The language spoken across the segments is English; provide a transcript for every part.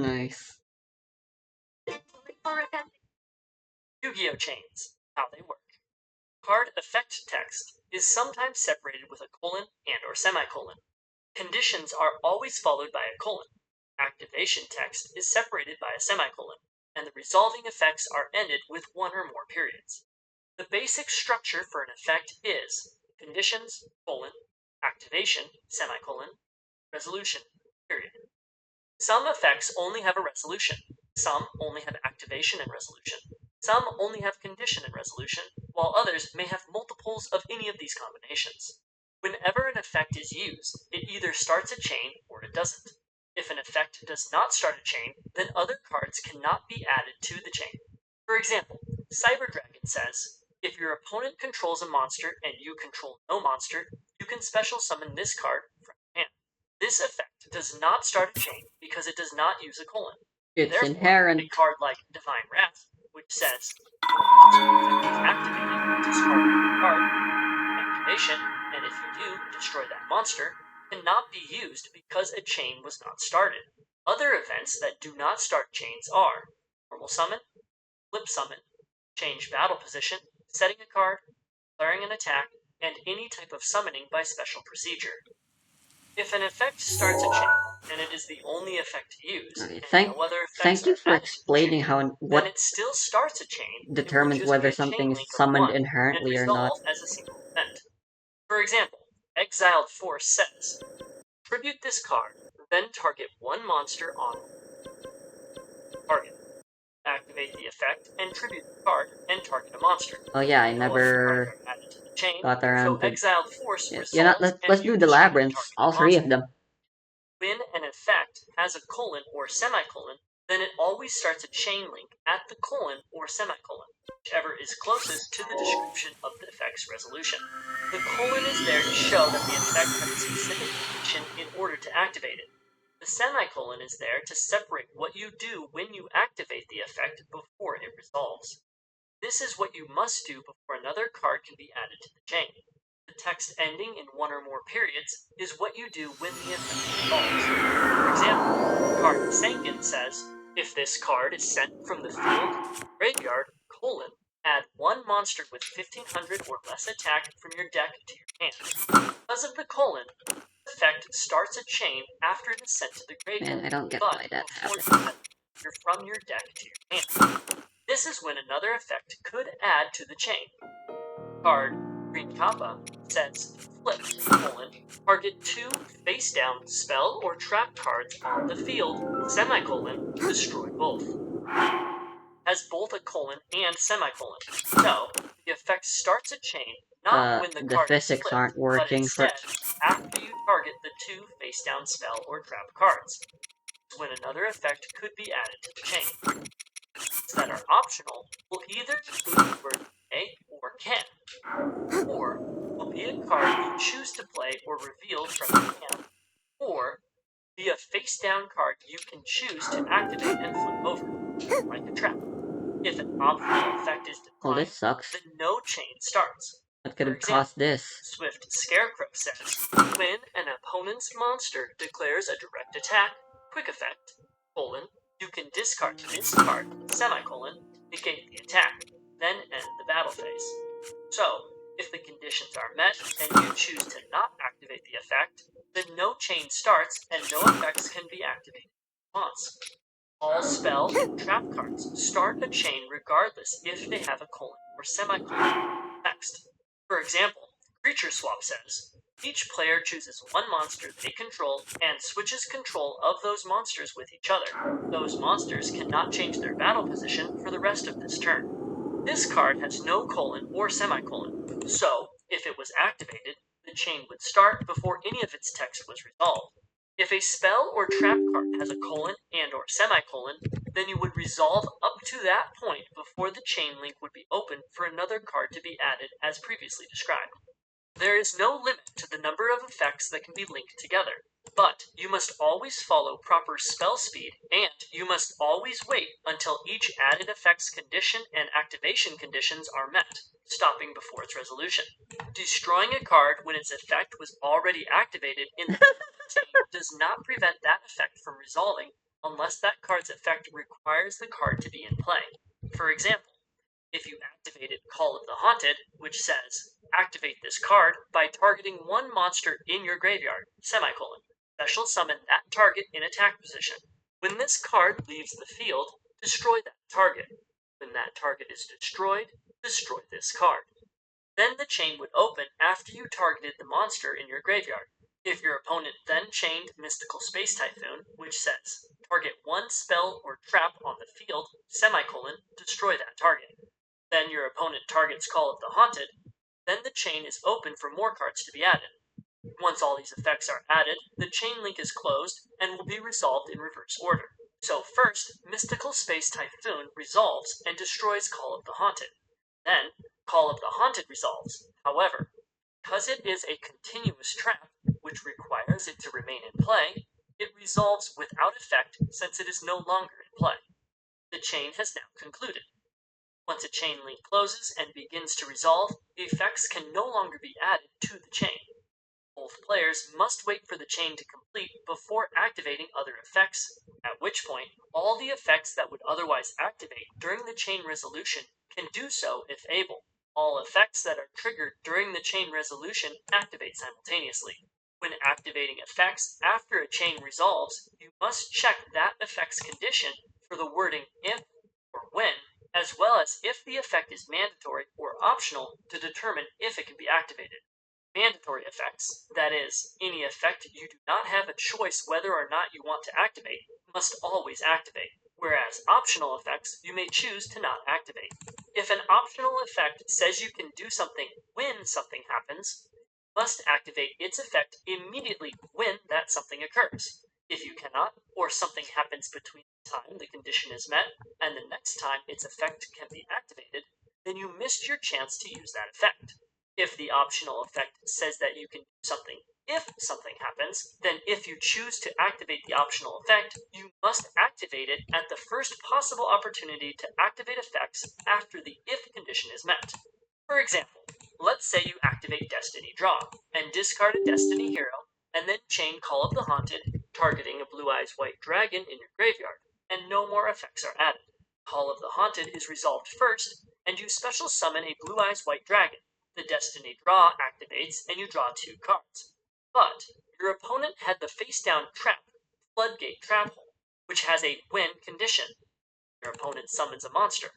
Nice. Yu-Gi-Oh chains. How they work. Card effect text is sometimes separated with a colon and or semicolon. Conditions are always followed by a colon. Activation text is separated by a semicolon, and the resolving effects are ended with one or more periods. The basic structure for an effect is conditions, colon, activation, semicolon, resolution, period. Some effects only have a resolution. Some only have activation and resolution. Some only have condition and resolution, while others may have multiples of any of these combinations. Whenever an effect is used, it either starts a chain or it doesn't. If an effect does not start a chain, then other cards cannot be added to the chain. For example, Cyber Dragon says, if your opponent controls a monster and you control no monster, you can special summon this card from your hand. This effect does not start a chain because it does not use a colon. It's Therefore, inherent. a card like Divine Wrath, which says, is activated, discard a card, activation, and if you do, destroy that monster, cannot be used because a chain was not started. Other events that do not start chains are normal summon, flip summon, change battle position, setting a card, declaring an attack, and any type of summoning by special procedure. If an effect starts a chain, and it is the only effect used, Okay, and no other effects thank you are for added to the explaining chain, how then what it still starts a chain. It will determines just be whether a chain something is link of summoned one and inherently or not. resolve as a single event. For example, Exiled Force says, tribute this card, then target one monster on target. Activate the effect and tribute the card and target a monster. Oh yeah, I No other cards never are added to the chain, got so around to. Exiled Force You know, resolves and let's you do the destroy the labyrinths, target all three monster. of them. When an effect has a colon or semicolon, then it always starts a chain link at the colon or semicolon, whichever is closest to the description of the effect's resolution. The colon is there to show that the effect has a specific condition in order to activate it. The semicolon is there to separate what you do when you activate the effect before it resolves. This is what you must do before another card can be added to the chain. The text ending in one or more periods is what you do when the effect resolves. For example, card Sankin says, if this card is sent from the field, graveyard, add one monster with 1500 or less attack from your deck to your hand. Because of the colon, the effect starts a chain after it is sent to the graveyard, Man, I don't get but why that before happened. you're from your deck to your hand. This is when another effect could add to the chain. Card Green Kappa says flip, target 2 face down spell or trap cards on the field, destroy both. Has both a colon and semicolon. So, the effect starts a chain not when the card is physics flipped, aren't but working for. instead after you target the 2 face down spell or trap cards. When another effect could be added to the chain. That are optional will either include the word may or can, or will be a card you choose to play or reveal from your hand, or be a face-down card you can choose to activate and flip over, like a trap. If an optional effect is Oh, declined, this sucks. then no chain starts. What could For have caused example, this? Swift Scarecrow says, when an opponent's monster declares a direct attack, quick effect, you can discard this card, negate the attack, then end the battle phase. So, if the conditions are met and you choose to not activate the effect, then no chain starts and no effects can be activated at once. All spell and trap cards start a chain regardless if they have a colon or semicolon text. For example, Creature Swap says, each player chooses one monster they control and switches control of those monsters with each other. Those monsters cannot change their battle position for the rest of this turn. This card has no colon or semicolon, so if it was activated, the chain would start before any of its text was resolved. If a spell or trap card has a colon and or semicolon, then you would resolve up to that point before the chain link would be open for another card to be added as previously described. There is no limit to the number of effects that can be linked together, but you must always follow proper spell speed, and you must always wait until each added effect's condition and activation conditions are met, stopping before its resolution. Destroying a card when its effect was already activated in the chain does not prevent that effect from resolving unless that card's effect requires the card to be in play. For example, if you activated Call of the Haunted, which says, activate this card by targeting one monster in your graveyard, special summon that target in attack position. When this card leaves the field, destroy that target. When that target is destroyed, destroy this card. Then the chain would open after you targeted the monster in your graveyard. If your opponent then chained Mystical Space Typhoon, which says, target one spell or trap on the field, destroy that target. Then your opponent targets Call of the Haunted, then the chain is open for more cards to be added. Once all these effects are added, the chain link is closed and will be resolved in reverse order. So first, Mystical Space Typhoon resolves and destroys Call of the Haunted. Then, Call of the Haunted resolves. However, because it is a continuous trap, which requires it to remain in play, it resolves without effect since it is no longer in play. The chain has now concluded. Once a chain link closes and begins to resolve, the effects can no longer be added to the chain. Both players must wait for the chain to complete before activating other effects, at which point all the effects that would otherwise activate during the chain resolution can do so if able. All effects that are triggered during the chain resolution activate simultaneously. When activating effects after a chain resolves, you must check that effect's condition for the wording if or when, as well as if the effect is mandatory or optional to determine if it can be activated. Mandatory effects, that is, any effect you do not have a choice whether or not you want to activate, must always activate, whereas optional effects you may choose to not activate. If an optional effect says you can do something when something happens, you must activate its effect immediately when that something occurs. If you cannot, or something happens between the time the condition is met and the next time its effect can be activated, then you missed your chance to use that effect. If the optional effect says that you can do something if something happens, then if you choose to activate the optional effect, you must activate it at the first possible opportunity to activate effects after the if condition is met. For example, let's say you activate Destiny Draw and discard a Destiny hero, and then chain Call of the Haunted, targeting a Blue Eyes White Dragon in your graveyard, and no more effects are added. Call of the Haunted is resolved first, and you special summon a Blue Eyes White Dragon. The Destiny Draw activates, and you draw 2 cards. But your opponent had the face-down trap, Floodgate Trap Hole, which has a when condition. Your opponent summons a monster.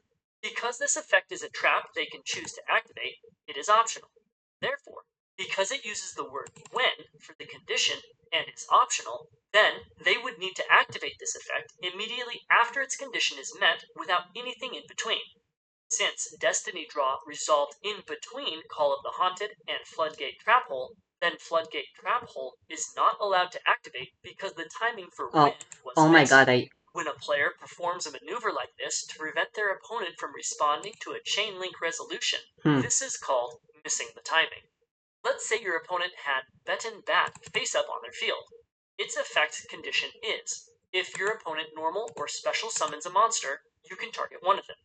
Because this effect is a trap they can choose to activate, it is optional. Therefore, because it uses the word when for the condition and is optional, then they would need to activate this effect immediately after its condition is met without anything in between. Since Destiny Draw resolved in between Call of the Haunted and Floodgate Trap Hole, then Floodgate Trap Hole is not allowed to activate because the timing for when was Oh my missed. god, When a player performs a maneuver like this to prevent their opponent from responding to a chain link resolution, this is called missing the timing. Let's say your opponent had Betten Bat face up on their field. Its effect condition is, if your opponent normal or special summons a monster, you can target one of them.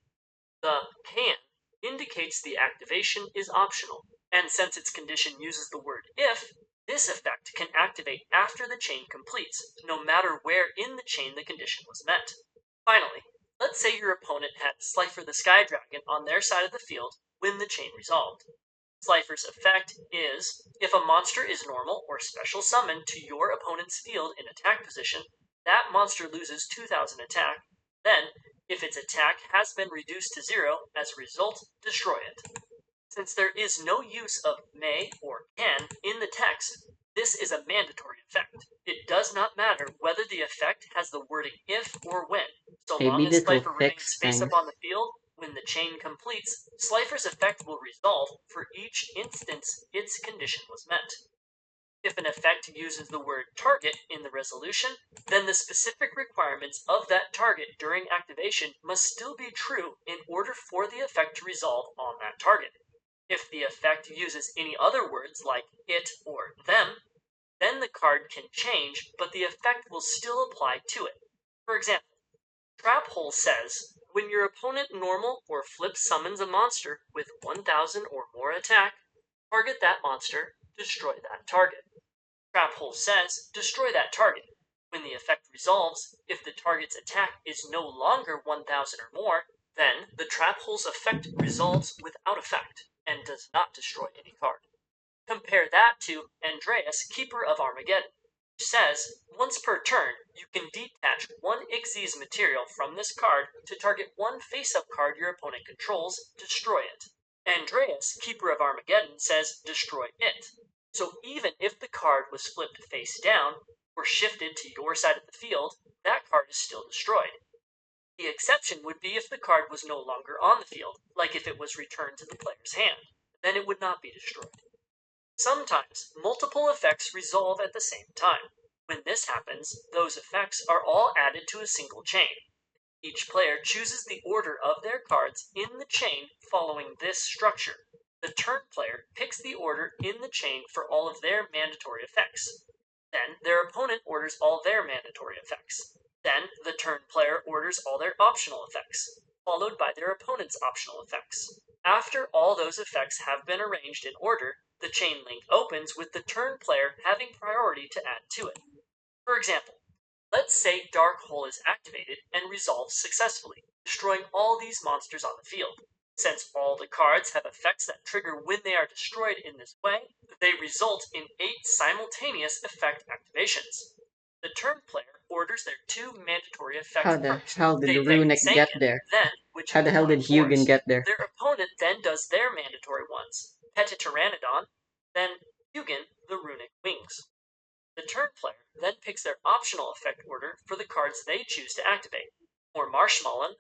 The can indicates the activation is optional, and since its condition uses the word if, this effect can activate after the chain completes, no matter where in the chain the condition was met. Finally, let's say your opponent had Slifer the Sky Dragon on their side of the field when the chain resolved. Slifer's effect is, if a monster is normal or special summoned to your opponent's field in attack position, that monster loses 2,000 attack. Then, if its attack has been reduced to 0, as a result, destroy it. Since there is no use of may or can in the text, this is a mandatory effect. It does not matter whether the effect has the wording if or when, so long as Slifer remains face up on the field. When the chain completes, Slifer's effect will resolve for each instance its condition was met. If an effect uses the word target in the resolution, then the specific requirements of that target during activation must still be true in order for the effect to resolve on that target. If the effect uses any other words like it or them, then the card can change, but the effect will still apply to it. For example, Trap Hole says, when your opponent normal or flip summons a monster with 1,000 or more attack, target that monster, destroy that target. Trap Hole says, destroy that target. When the effect resolves if the target's attack is no longer 1000 or more, then the trap hole's effect resolves without effect and does not destroy any card. Compare that to Andreas, Keeper of Armageddon, which says, once per turn, you can detach one yyy's material from this card to target one face-up card your opponent controls, destroy it. Andreas, Keeper of Armageddon, says destroy it. So even if the card was flipped face down, or shifted to your side of the field, that card is still destroyed. The exception would be if the card was no longer on the field, like if it was returned to the player's hand. Then it would not be destroyed. Sometimes, multiple effects resolve at the same time. When this happens, those effects are all added to a single chain. Each player chooses the order of their cards in the chain following this structure. The turn player picks the order in the chain for all of their mandatory effects. Then, their opponent orders all their mandatory effects. Then, the turn player orders all their optional effects, followed by their opponent's optional effects. After all those effects have been arranged in order, the chain link opens with the turn player having priority to add to it. For example, let's say Dark Hole is activated and resolves successfully, destroying all these monsters on the field. Since all the cards have effects that trigger when they are destroyed in this way, they result in 8 simultaneous effect activations. The turn player orders their 2 mandatory effects How the first. hell did They Runic get Zankin, there? then, which How the hell did Hugin get there? their opponent then does their mandatory ones. Petityrannodon, then Hugin, the Runic Wings. The turn player then picks their optional effect order for the cards they choose to activate, or Marshmallow,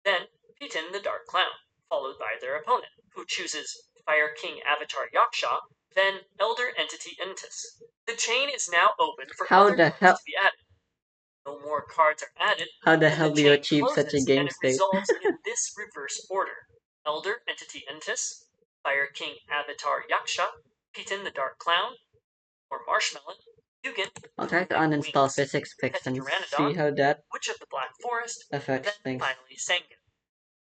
then Piton the Dark Clown, followed by their opponent, who chooses Fire King Avatar Yaksha, then Elder Entity Entis. The chain is now open for other cards to be added. No more cards are added, How the and hell the do you chain achieve such a closes game and it state? resolves in this reverse order. Elder Entity Entis, Fire King Avatar Yaksha, Piton the Dark Clown, or Marshmallow, Hugin, I'll try to uninstall Physics Fix and see how that Witch of the Black Forest, affects then things. finally Sangan.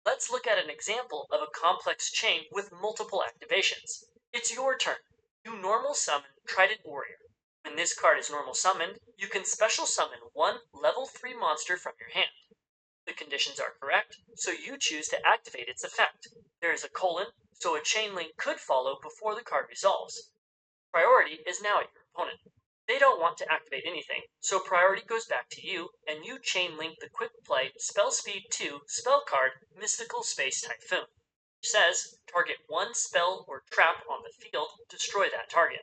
Let's look at an example of a complex chain with multiple activations. It's your turn. You normal summon Trident Warrior. When this card is normal summoned, you can special summon one level 3 monster from your hand. The conditions are correct, so you choose to activate its effect. There is a colon, so a chain link could follow before the card resolves. Priority is now at your opponent. They don't want to activate anything, so priority goes back to you, and you chain link the quick play Spell Speed 2 spell card Mystical Space Typhoon, which says target one spell or trap on the field, destroy that target.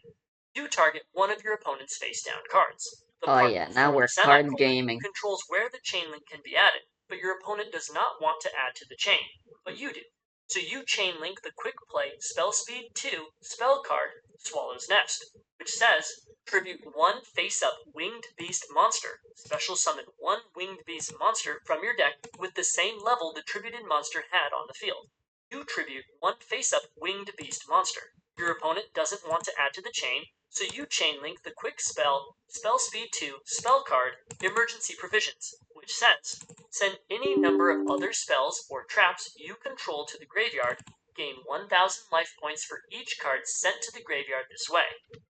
You target one of your opponent's face down cards. The Oh yeah, now we're card gaming. controls where the chain link can be added, but your opponent does not want to add to the chain, but you do. So you chain link the quick play Spell Speed 2 spell card Swallow's Nest, which says tribute one face-up winged beast monster. Special summon one winged beast monster from your deck with the same level the tributed monster had on the field. You tribute one face-up winged beast monster. Your opponent doesn't want to add to the chain, so you chain link the quick spell Speed 2 spell card Emergency Provisions, which says send any number of other spells or traps you control to the graveyard. Gain 1,000 life points for each card sent to the graveyard this way.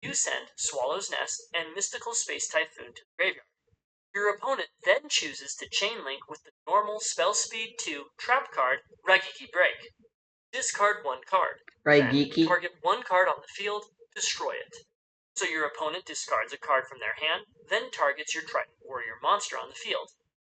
You send Swallow's Nest and Mystical Space Typhoon to the graveyard. Your opponent then chooses to chain link with the normal Spell Speed 2 trap card Raigeki Break. Discard one card. Raigeki? Target one card on the field, destroy it. So your opponent discards a card from their hand, then targets your Trident Warrior monster on the field.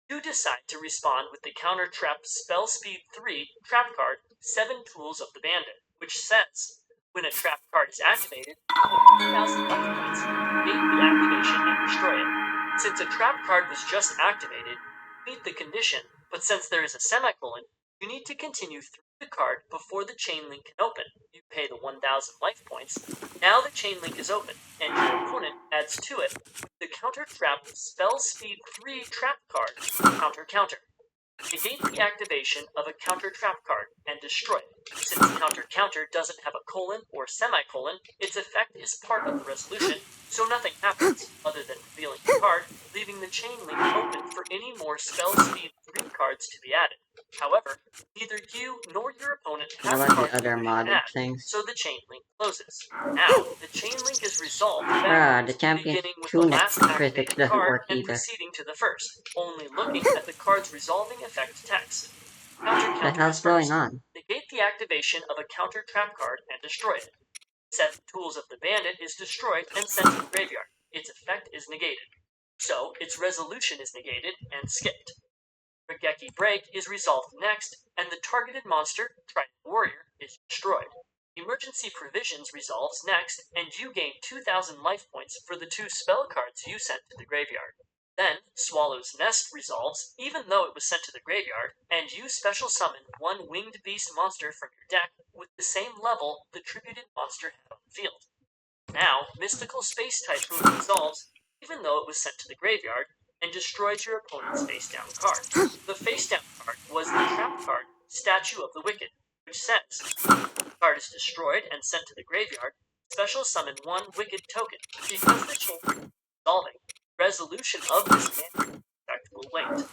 You decide to respond with the counter trap Spell Speed 3 trap card 7 Tools of the Bandit, which says when a trap card is activated, put 1,000 life points, gate the activation, and destroy it. Since a trap card was just activated, meet the condition, but since there is a semicolon, you need to continue through the card before the chain link can open. You pay the 1,000 life points. Now the chain link is open, and your opponent adds to it the counter trap Spell Speed 3 trap card, Counter. Negate the activation of a counter trap card and destroy it. Since counter doesn't have a colon or semicolon, its effect is part of the resolution, so nothing happens other than revealing the card, leaving the chain link open for any more Spell Speed 3 cards to be added. However, neither you nor your opponent What have about cards the other to modded add, things? so the chain link closes. Now, the chain link is resolved Bruh, backwards, the champion's beginning with the tunic last physics activated doesn't card work and either. proceeding to the first, only looking at the card's resolving effect text. Counter The counter hell's is going first. on? Negate the activation of a counter trap card and destroy it. Set Tools of the Bandit is destroyed and sent to the graveyard. Its effect is negated. So, its resolution is negated and skipped. Regeki Break is resolved next, and the targeted monster, Trident Warrior, is destroyed. Emergency Provisions resolves next, and you gain 2,000 life points for the 2 spell cards you sent to the graveyard. Then, Swallow's Nest resolves, even though it was sent to the graveyard, and you special summon 1 winged beast monster from your deck with the same level the tributed monster had on the field. Now, Mystical Space Typhoon resolves, even though it was sent to the graveyard, and destroys your opponent's face-down card. The face-down card was the trap card, Statue of the Wicked, which says, the card is destroyed and sent to the graveyard, special summon 1 Wicked token. Because the chain is resolving, resolution of this mana effect will wait.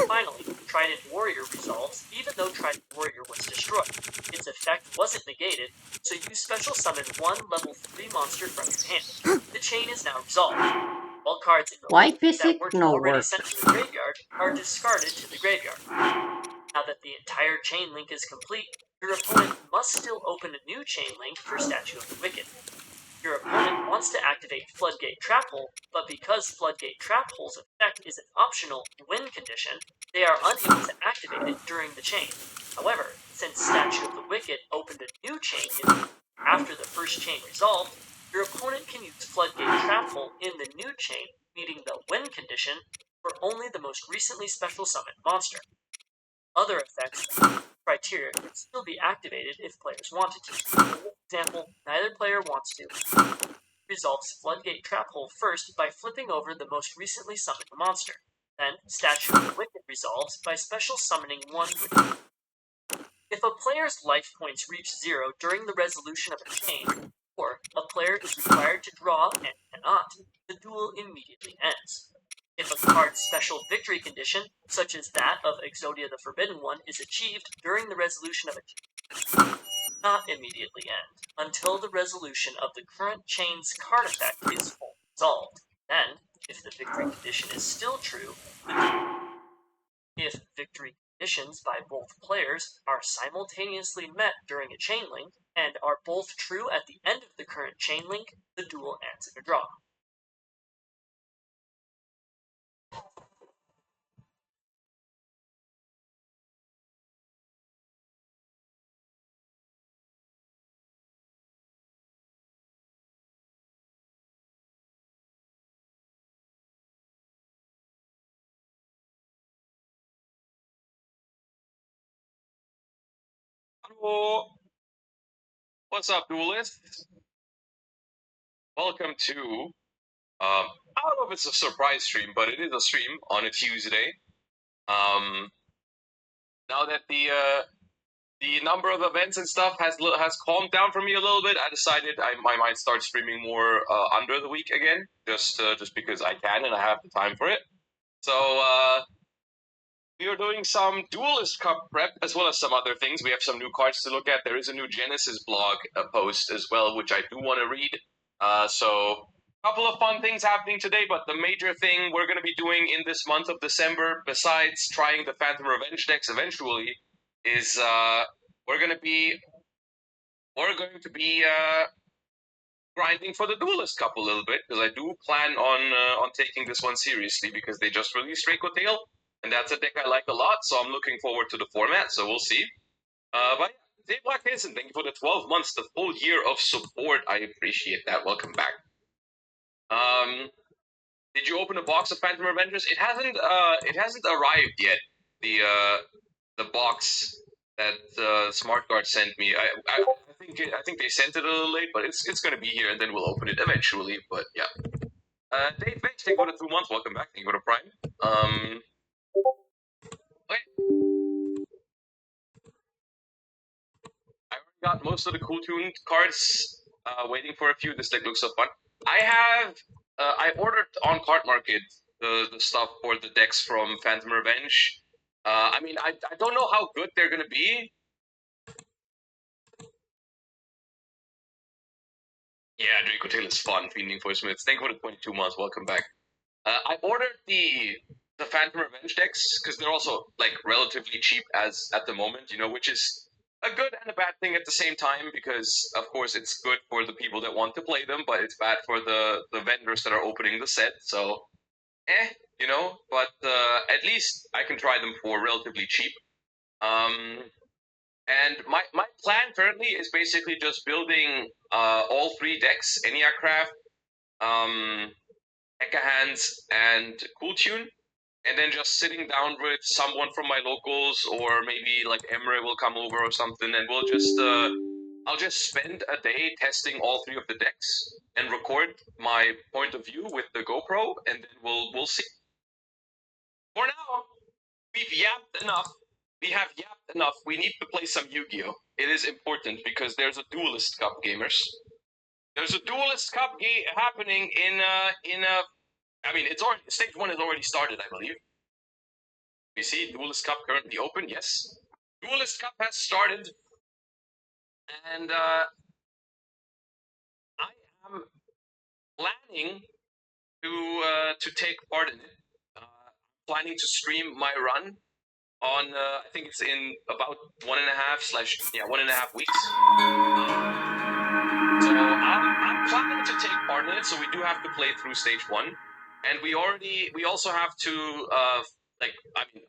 Finally, Trident Warrior resolves, even though Trident Warrior was destroyed. Its effect wasn't negated, so you special summon 1 level 3 monster from your hand. The chain is now resolved. All cards in the Why list that physics weren't no already work? sent to the graveyard are discarded to the graveyard. Now that the entire chain link is complete, your opponent must still open a new chain link for Statue of the Wicked. Your opponent wants to activate Floodgate Trap Hole, but because Floodgate Trap Hole's effect is an optional win condition, they are unable to activate it during the chain. However, since Statue of the Wicked opened a new chain after the first chain resolved, your opponent can use Floodgate Trap Hole in the new chain, meeting the win condition, for only the most recently special summoned monster. Other effects criteria can still be activated if players wanted to. For example, neither player wants to. Resolves Floodgate Trap Hole first by flipping over the most recently summoned monster. Then, Statue of the Wicked resolves by special summoning 1 Wicked. If a player's life points reach 0 during the resolution of a chain, or a player is required to draw and cannot, the duel immediately ends. If a card's special victory condition, such as that of Exodia the Forbidden One, is achieved during the resolution of a chain, not immediately end, until the resolution of the current chain's card effect is fully resolved. Then, if the victory condition is still true, if victory conditions by both players are simultaneously met during a chain link, and are both true at the end of the current chain link, the duel ends in a draw. Hello. What's up, duelists? Welcome to, I don't know if it's a surprise stream, but it is a stream on a Tuesday. Now that the number of events and stuff has calmed down for me a little bit, I decided I might start streaming more under the week again, just because I can and I have the time for it. So we are doing some Duelist Cup prep as well as some other things. We have some new cards to look at. There is a new Genesis blog post as well, which I do want to read. So a couple of fun things happening today, but the major thing we're going to be doing in this month of December, besides trying the Phantom Revenge decks eventually, is we're going to be grinding for the Duelist Cup a little bit, because I do plan on taking this one seriously, because they just released Reiko Tail, and that's a deck I like a lot, so I'm looking forward to the format, so we'll see. But Dave Black Hansen, thank you for the 12 months, the full year of support. I appreciate that. Welcome back. Did you open a box of Phantom Revengers? It hasn't arrived yet. The box that Smart Guard sent me. I think they sent it a little late, but it's going to be here, and then we'll open it eventually. But yeah. Dave Bench, thank you for the 2 months. Welcome back. Thank you for the Prime. Okay. I already got most of the cool tuned cards. Waiting for a few. This deck looks so fun. I ordered on Card Market the stuff for the decks from Phantom Revenge. I mean, I don't know how good they're gonna be. Yeah, Draco Tail is fun. Feeding for Smiths. Thank you for the 22 months. Welcome back. I ordered the Phantom Revenge decks because they're also like relatively cheap as at the moment, you know, which is a good and a bad thing at the same time because of course it's good for the people that want to play them, but it's bad for the vendors that are opening the set. So, you know, but at least I can try them for relatively cheap. And my plan currently is basically just building all three decks: Eniacraft, um, Eka Hands, and Cool Tune, and then just sitting down with someone from my locals, or maybe like Emre will come over or something, and we'll just I'll just spend a day testing all three of the decks and record my point of view with the GoPro, and then we'll see. For now, we've yapped enough. We have yapped enough. We need to play some Yu-Gi-Oh! It is important because there's a Duelist Cup, gamers. There's a Duelist Cup happening I mean, it's already stage 1 has already started, I believe. You see, Duelist Cup currently open. Yes, Duelist Cup has started, and I am planning to take part in it. Planning to stream my run on. I think it's in about 1.5 weeks. So I'm planning to take part in it. So we do have to play through stage 1, and we also have to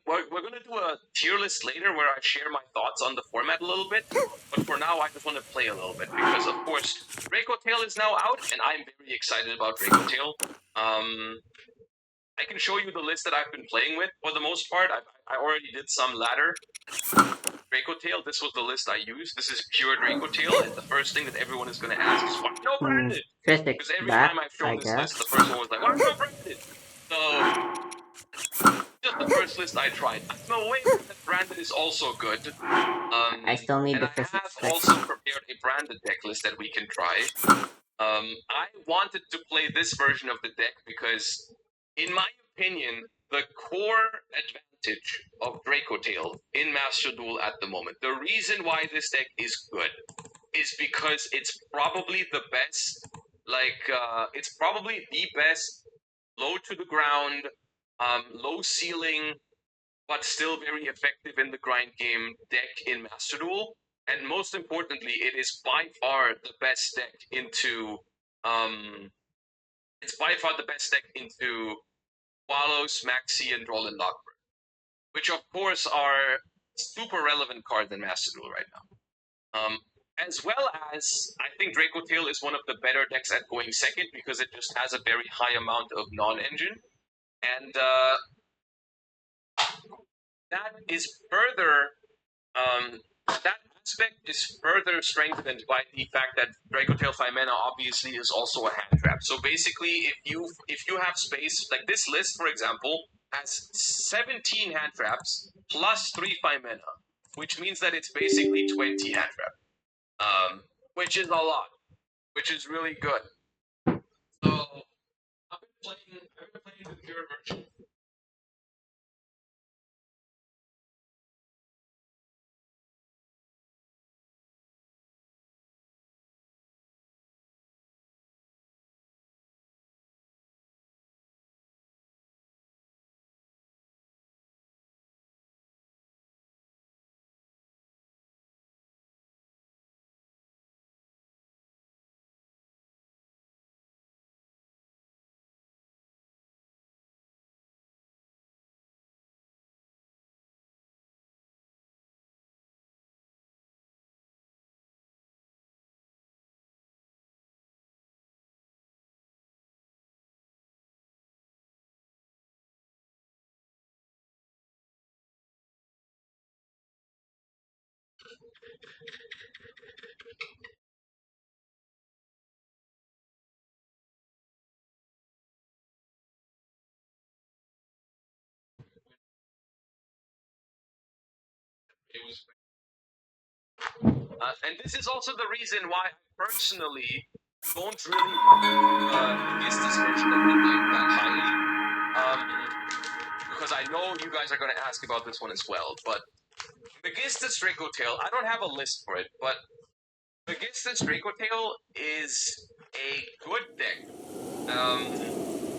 we're gonna do a tier list later where I share my thoughts on the format a little bit. But for now, I just want to play a little bit because, of course, Draco Tail is now out, and I'm very excited about Draco Tail. I can show you the list that I've been playing with for the most part. I already did some ladder. Draco Tail, this was the list I used. This is pure Draco Tail, and the first thing that everyone is going to ask is, why no branded? Physics Because every that, time I've shown I this list, guess. the first one was like, why no branded? So, just the first list I tried. I'm aware that branded is also good. I still need and the I have physics also fix. prepared a branded deck list that we can try. I wanted to play this version of the deck because, in my opinion, the core advantage of Draco Tail in Master Duel at the moment, the reason why this deck is good, is because it's probably the best, it's probably the best low to the ground, low ceiling, but still very effective in the grind game deck in Master Duel. And most importantly, it is by far the best deck into it's by far the best deck into Wallows, Maxi, and Roland Lockburn, which of course are super relevant cards in Master Duel right now. As well as, I think Draco Tail is one of the better decks at going second because it just has a very high amount of non-engine, and that is further that aspect is further strengthened by the fact that Draco Tail 5 mana obviously is also a hand trap. So basically, if you have space, like this list, for example, has 17 hand traps plus 3 5 mana, which means that it's basically 20 hand trap, which is a lot, which is really good. So I've been playing the pure version. It was and this is also the reason why I personally don't really miss this version of the deck that highly. because I know you guys are going to ask about this one as well. But Megistus Dracotail, I don't have a list for it, but Megistus Dracotail is a good deck.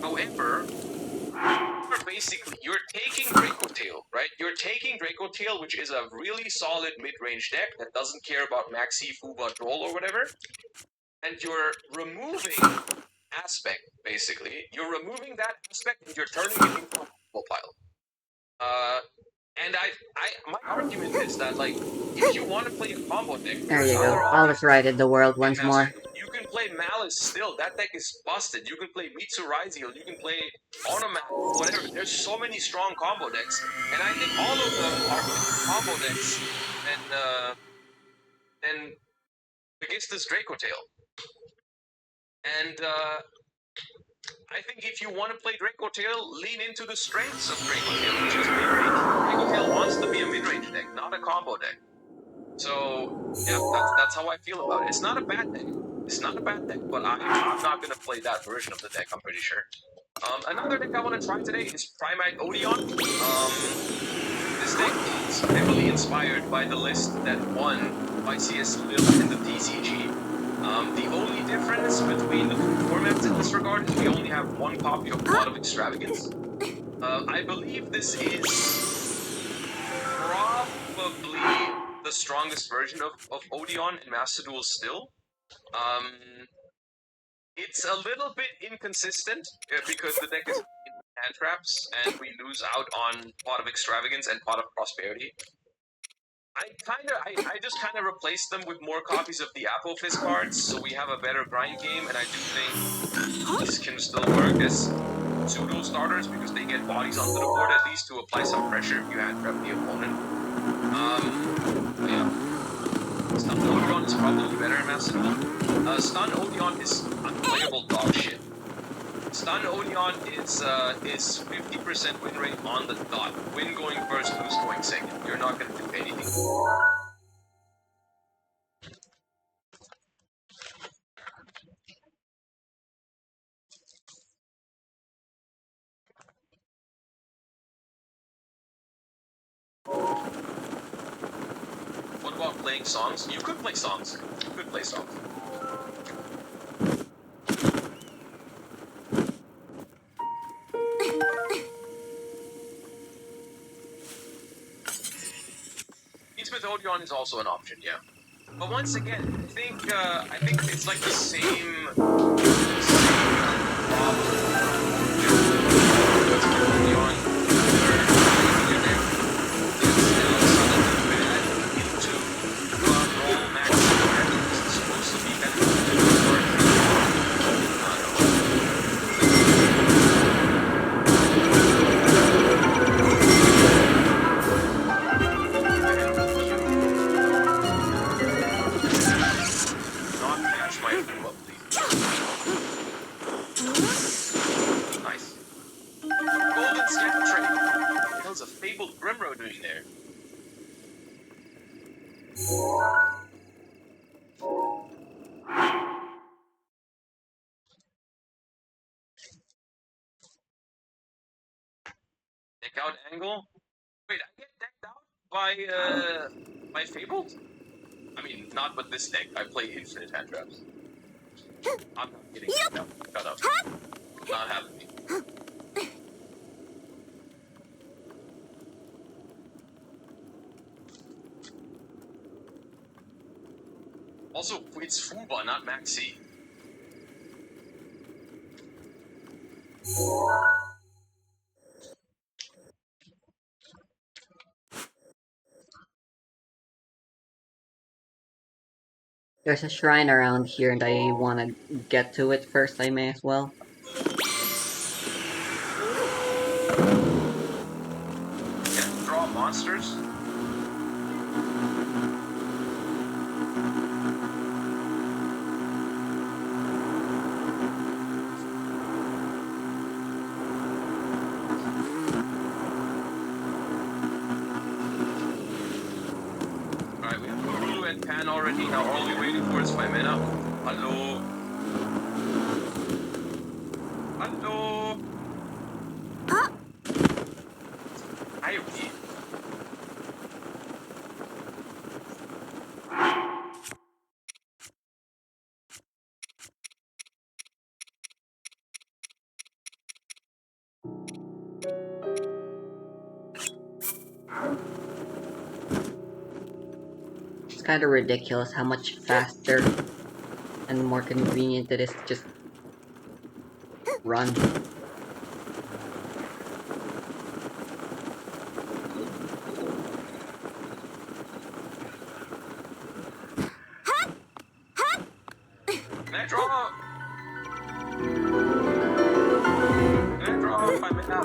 However, you're taking Dracotail, right? You're taking Dracotail, which is a really solid mid-range deck that doesn't care about Maxi, Fuba, Droll, or whatever, and you're removing Aspect, basically. You're removing that aspect and you're turning it into a combo pile. And my argument is that, like, if you want to play a combo deck, There you go. All is right in the world once more. you can play Malice still. That deck is busted. You can play Mitsuraiziel. You can play Onomat, whatever. There's so many strong combo decks, and I think all of them are combo decks. And against this Dracotail, and I think if you want to play Dracotail, lean into the strengths of Dracotail, which is mid-range. Dracotail wants to be a mid-range deck, not a combo deck. So, yeah, that's how I feel about it. It's not a bad deck. It's not a bad deck, but I'm not going to play that version of the deck, I'm pretty sure. Another deck I want to try today is Primite Odeon. This deck is heavily inspired by the list that won YCS Lil in the TCG. The only difference between the two formats in this regard is we only have one copy of Blood of Extravagance. I believe this is probably the strongest version of Odeon in Master Duel still. It's a little bit inconsistent because the deck is in hand traps and we lose out on Pot of Extravagance and Pot of Prosperity. I just kind of replaced them with more copies of the Apophis cards, so we have a better grind game, and I do think these can still work as pseudo starters because they get bodies onto the board at least to apply some pressure if you hand trap the opponent. Yeah. Stun Odeon is probably better in Master Duel. Stun Odeon is unplayable dog shit. Stun Odeon is 50% win rate on the dot. Win going first, lose going second. You're not going to do anything. What about playing songs? You could play songs. You could play songs. With Odeon is also an option, yeah. But once again, I think it's like the same problem. Deck out angle? Wait, I get decked out by Fabled? I mean, not with this deck. I play infinite hand traps. I'm not getting decked out. Shut up. Not happening. Also, it's Fuba, not Maxi. There's a shrine around here and I wanna get to it first, I may as well. Can draw monsters? Alright, we have Lulu and Pan already. Now all we're waiting for is 5 mana. Hello. Hello. Diary. It's kind of ridiculous how much faster and more convenient it is to just run. Can I draw? Can I draw 5 minutes now?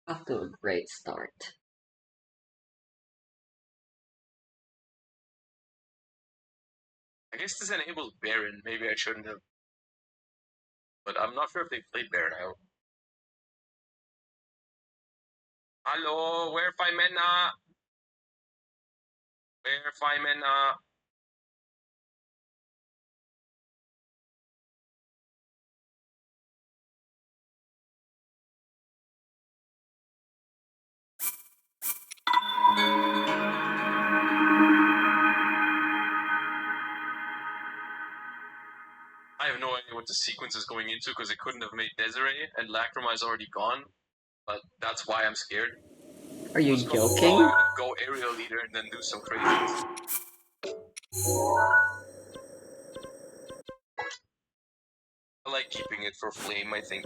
Off to a great start. I guess this enables Baron. Maybe I shouldn't have. But I'm not sure if they played Baron out. Hello, where 5 mana? Where 5 mana? I have no idea what the sequence is going into because it couldn't have made Desiree, and Lacrima is already gone. But that's why I'm scared. Are you Let's joking? go aerial leader and then do some craziness. I like keeping it for flame, I think.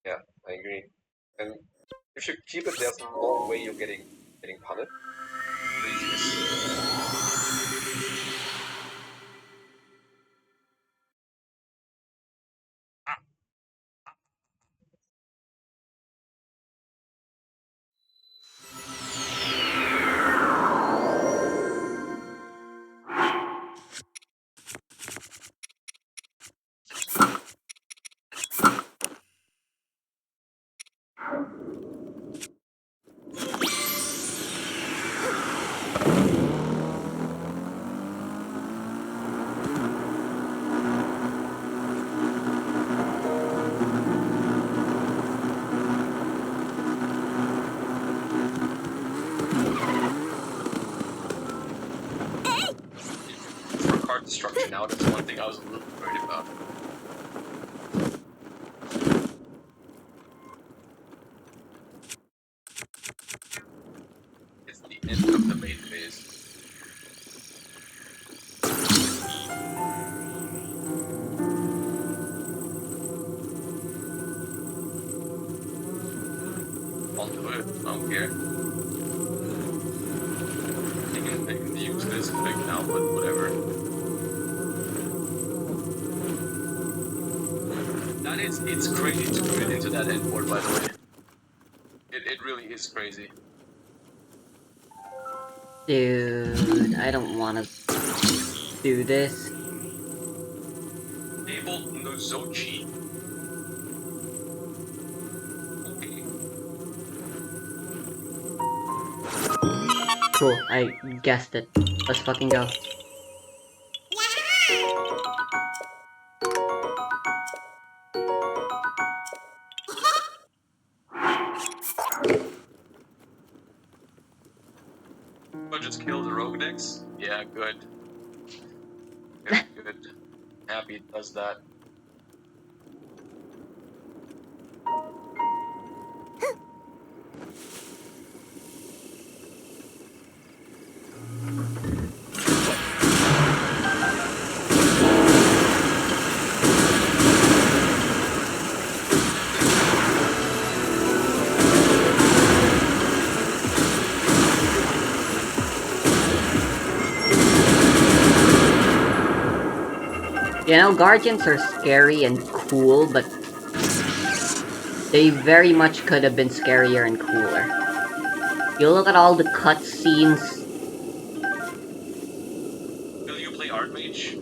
Yeah, I agree. And you should keep it. There's no way you're getting punished. Craziness. For card destruction now, that's one thing I was a little worried about. It's the end of the main phase. I'll do it. I don't care. I can use this quick now, but whatever. It's crazy to commit into that endboard, by the way. It really is crazy. Dude, I don't want to do this. Able Nozochi. Okay. Cool, I guessed it. Let's fucking go. Oh, just kill the rogue decks? Yeah, good. Good. Happy it does that. You know, Guardians are scary and cool, but they very much could have been scarier and cooler. You look at all the cutscenes reach?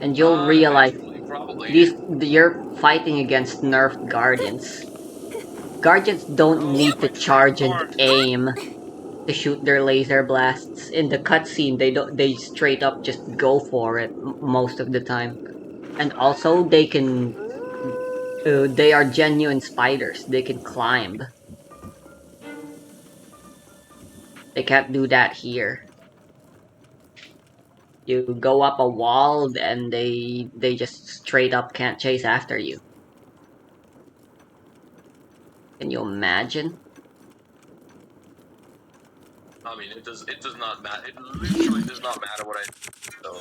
And you'll realize Probably. you're fighting against nerfed guardians. Guardians don't need to charge and aim to shoot their laser blasts. In the cutscene, they straight up just go for it most of the time. And also, they are genuine spiders. They can climb. They can't do that here. You go up a wall and they just straight up can't chase after you. Can you imagine? I mean, it does not matter. It literally does not matter what I do.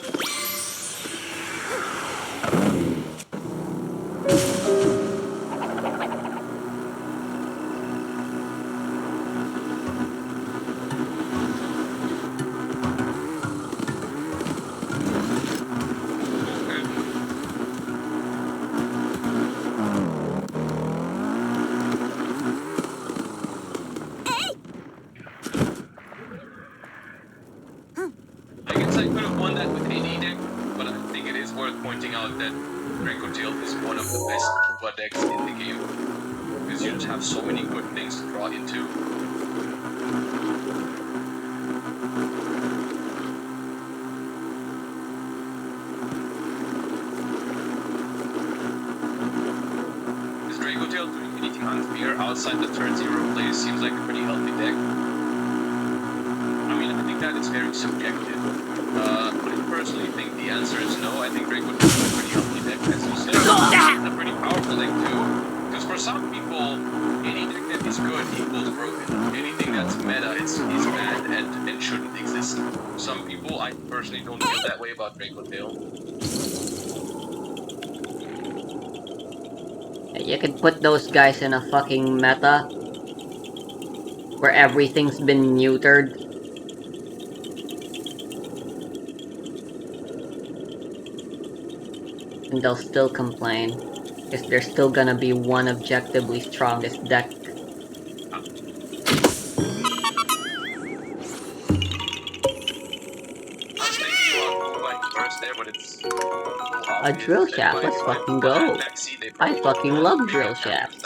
I guess I could have won that with any deck, but I think it is worth pointing out that Draco Tail is one of the best Kuba decks in the game. Because you just have so many good things to draw into. Is Draco Tail doing anything unfair outside the turn 0 play? Seems like a pretty healthy deck. I mean, I think that is very subjective. I personally think the answer is no. I think Draco Tail is a pretty healthy deck, as you said. And a pretty powerful deck too. Because for some people, any deck that is good equals broken. Anything that's meta is bad and shouldn't exist. For some people, I personally don't feel that way about Draco Tail. You can put those guys in a fucking meta where everything's been neutered. And they'll still complain. Because there's still gonna be one objectively strongest deck. A drill shaft, let's fucking go. I fucking love drill shafts.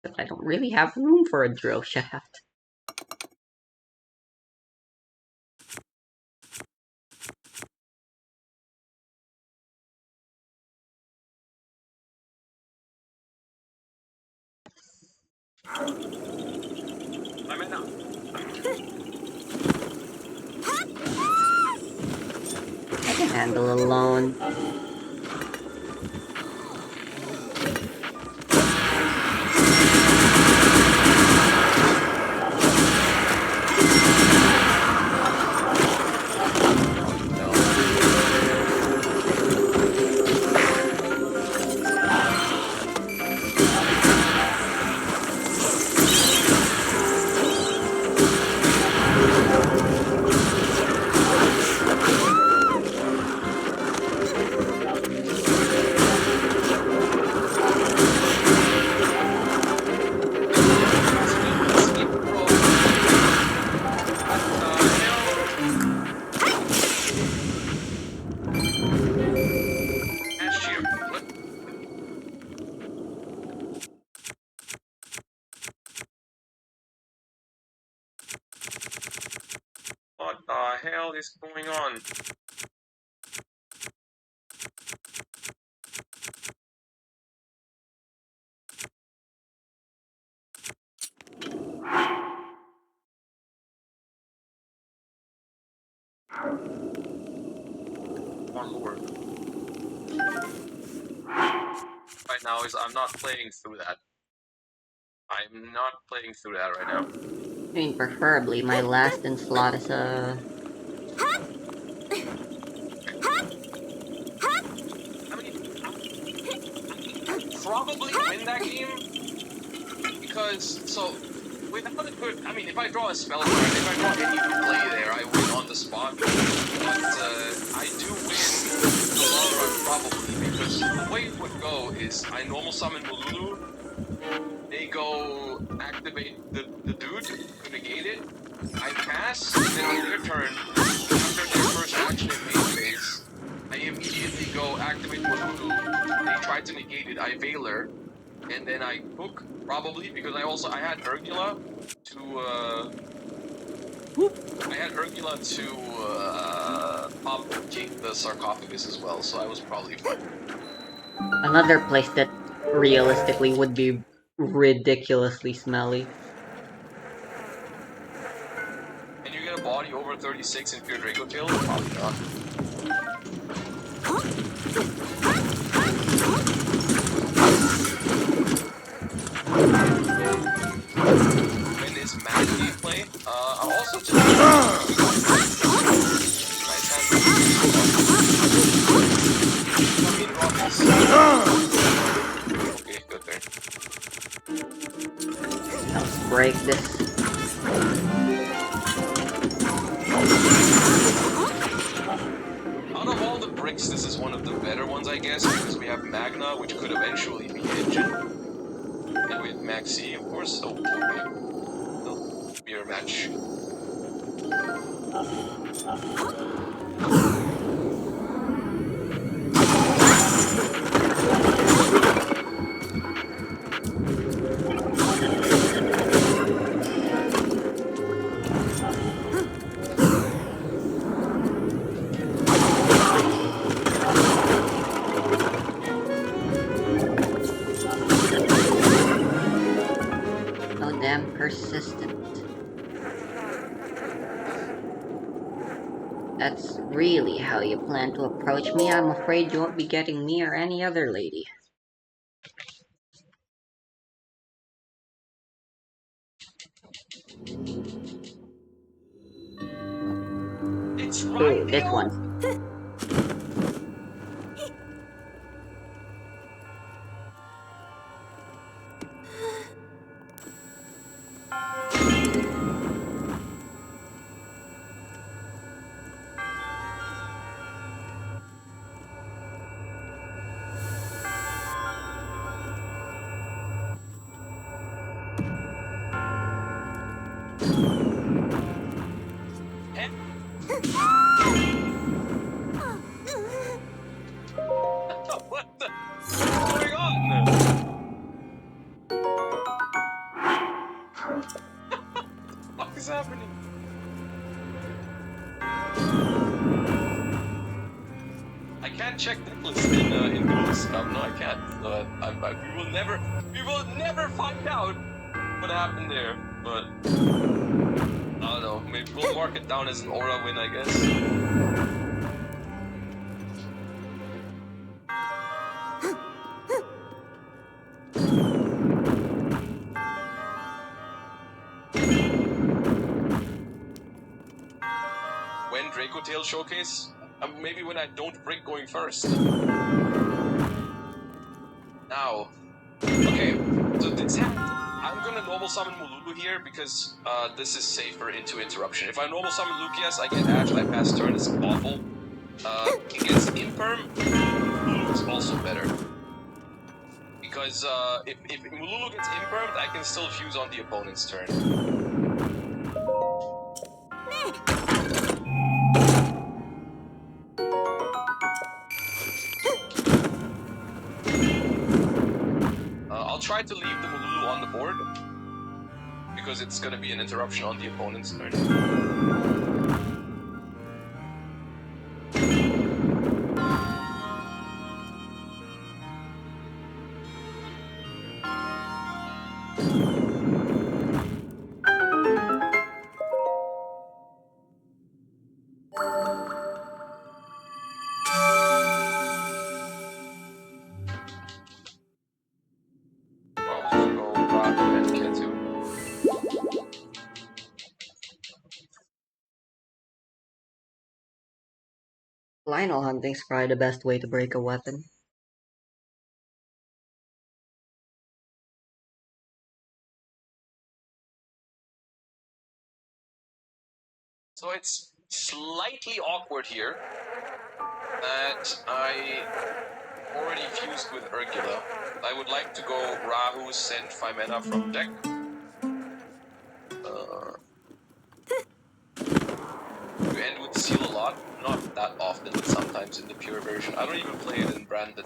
But I don't really have room for a drill shaft. I can handle alone. What the hell is going on? One more. Right now is I'm not playing through that. I'm not playing through that right now. I mean, preferably, my last in slot is a... I mean, I'd probably win that game because, so, without a good, I mean, if I draw a spell card, if I draw any play there, I win on the spot. But I do win in the long run probably because the way it would go is I normal summon Lulu, they go activate the dude to negate my Veiler, and then I cook probably because I had Urgula to pop kick the sarcophagus as well, so I was probably fine. Another place that realistically would be ridiculously smelly. Can you get a body over 36 in pure Draco Tail? Probably not. When is Mac gameplay? I'm also just okay, good there. Let's break this. Out of all the bricks, this is one of the better ones, I guess, because we have Magna, which could eventually be Engine. And we have Maxi, of course. Oh, okay. No, mirror match. Oh, damn persistent. That's really how you plan to approach me. I'm afraid you won't be getting me or any other lady. It's Ooh, right, this yo! one. What the? What's going on? What is happening? I can't check Nicholas in Google stuff. No, I can't. We will never find out what happened there. But I don't know. Maybe we'll mark it down as an aura win, I guess. When Draco Tail showcase? Maybe when I don't break going first. Now, okay, so this I'm gonna normal summon Mululu here because this is safer into interruption. If I normal summon Lucius, I get Ash, I pass turn, it's awful. Against Imperm, Mululu is also better. Because if Mululu gets Impermed, I can still fuse on the opponent's turn. I'll try to leave the Mululu on the board, because it's gonna be an interruption on the opponent's turn. Lionel hunting's probably the best way to break a weapon. So it's slightly awkward here that I already fused with Urgula. I would like to go Rahu, send 5 mana from deck. You end with Seal a lot, not that often, but sometimes in the pure version. I don't even play it in branded.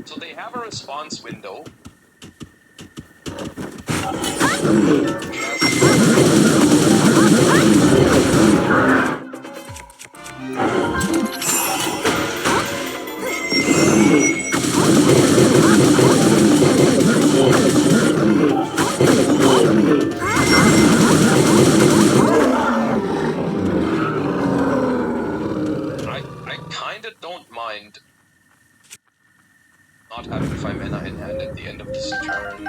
So they have a response window. I kinda don't mind not having 5 mana in hand at the end of this turn.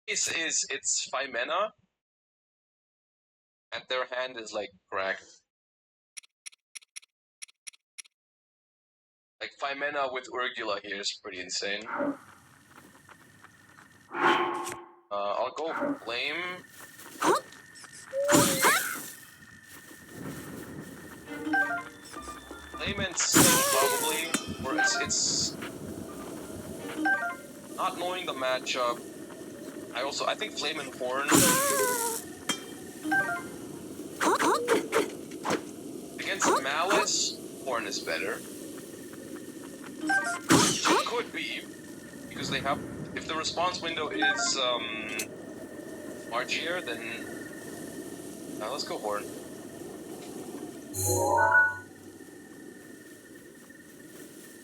It's 5 mana, and their hand is like cracked. Like 5 mana with Urgula here is pretty insane. I'll go Flame. Flame and Sting probably, or it's not knowing the matchup. I think Flame and Horn against Malice. Horn is better. It could be because they have. If the response window is Marchier, then let's go Horn.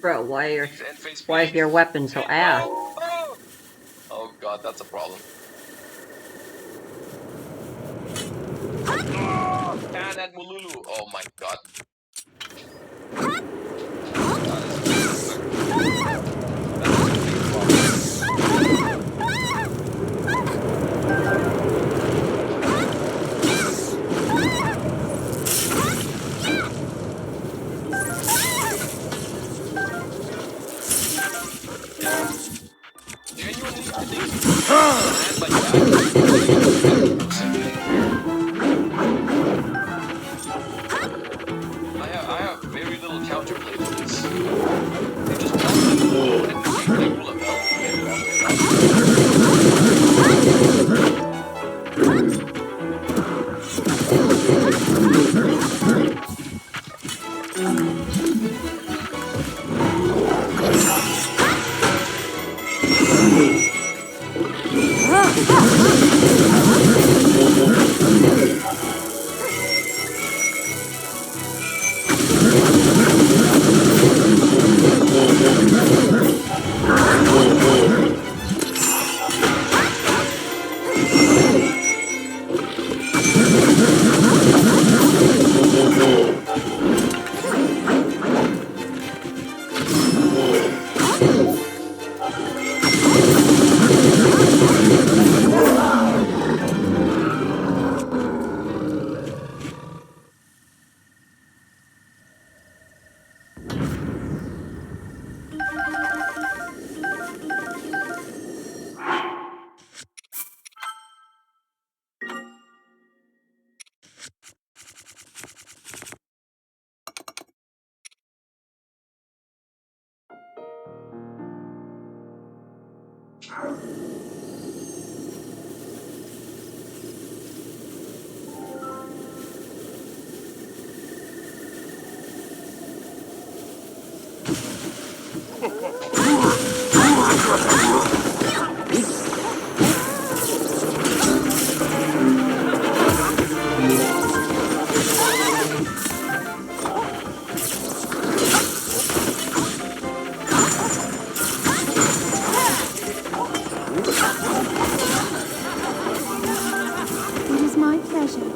Bro, why And face is your weapon so ass? Oh god, that's a problem. Can and Mululu. Oh my god. Genuinely, I think hand like that. I have very little counterplay for this. They just block and they rule a bell. It is my pleasure.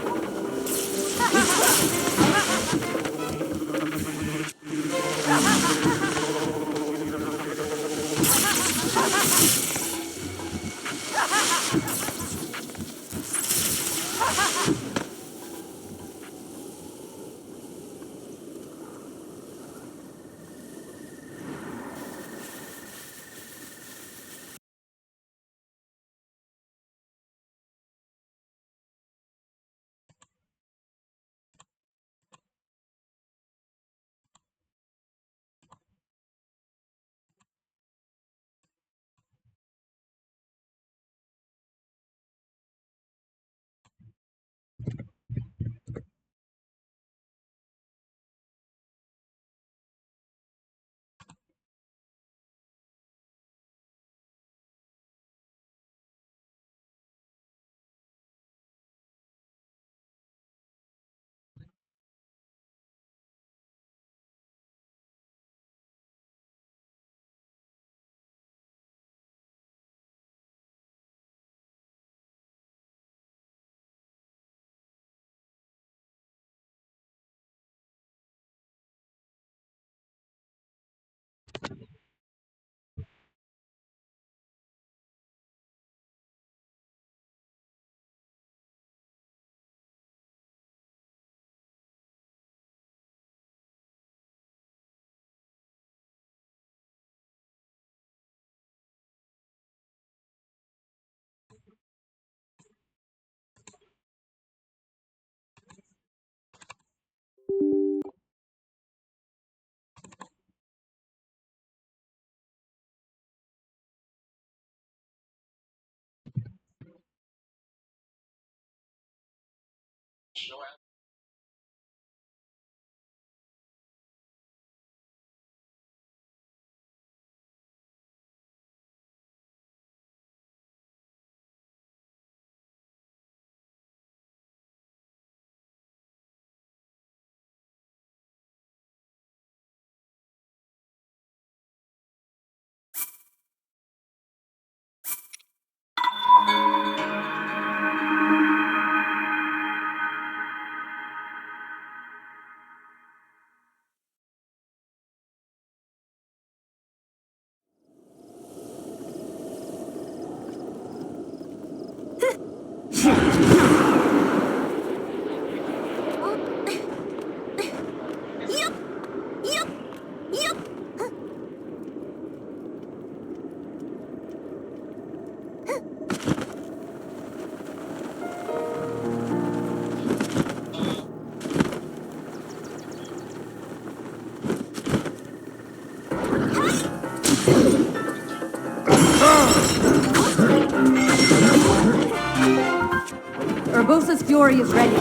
Urbosa's fury is ready.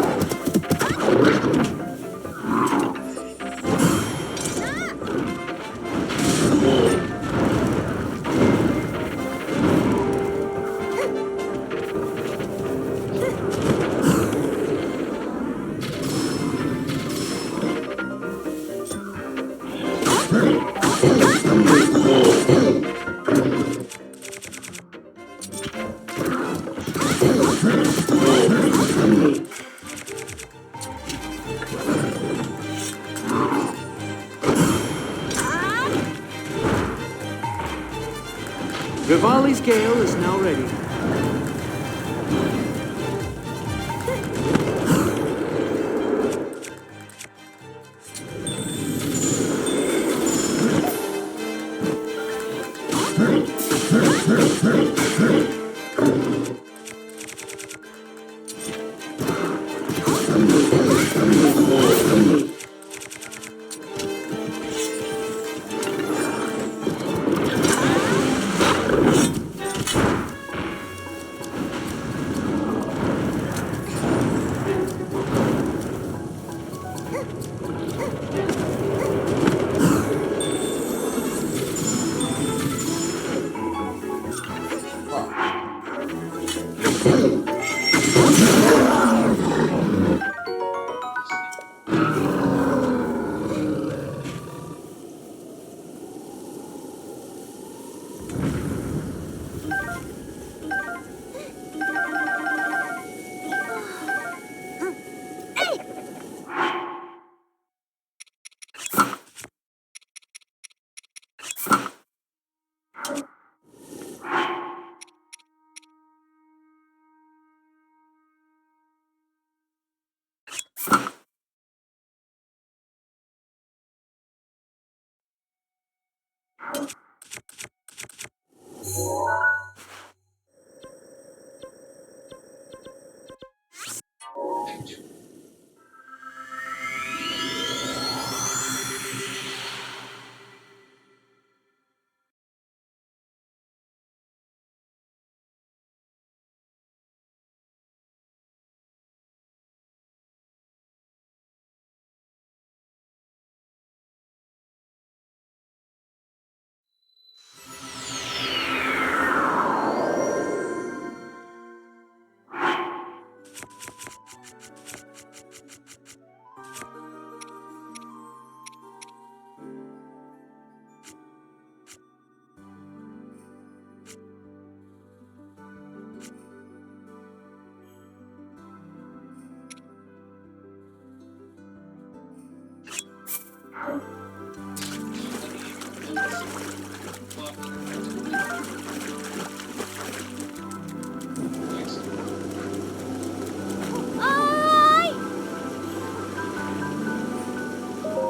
Rivali's Gale is now ready.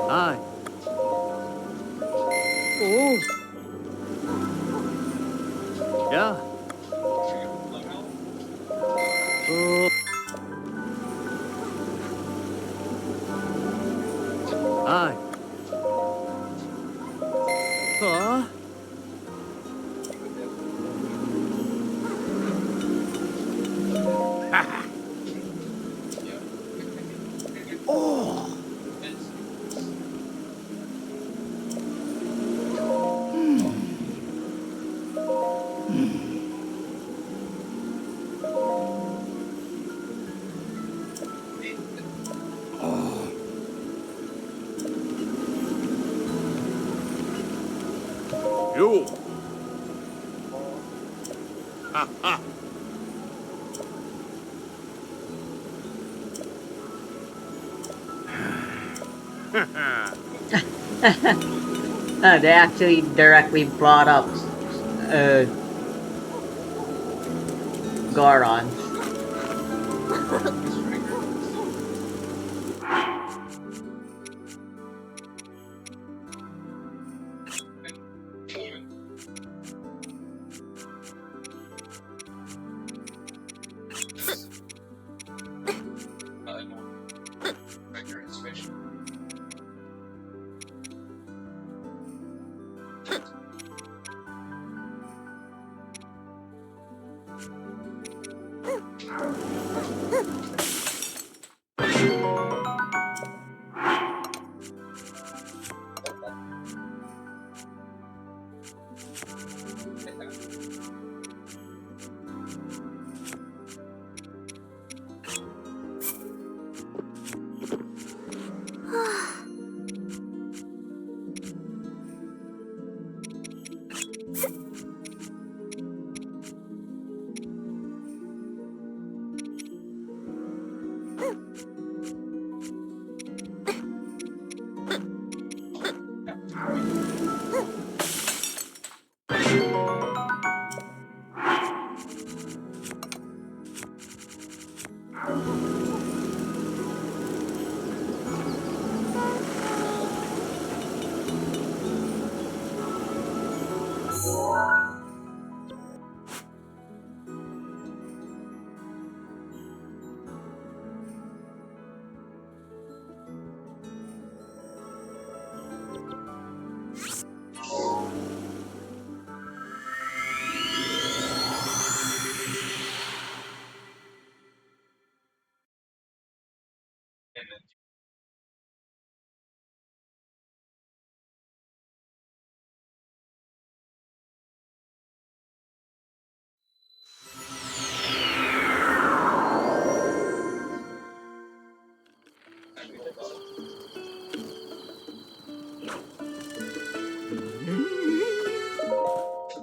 Hi. Oh. Yeah. Oh. Hi. Ah. Oh. You. Ha ha. They actually directly brought up uh, Gorons.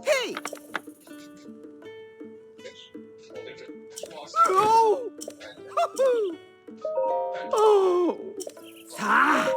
Hey. Oh. Oh. Ah.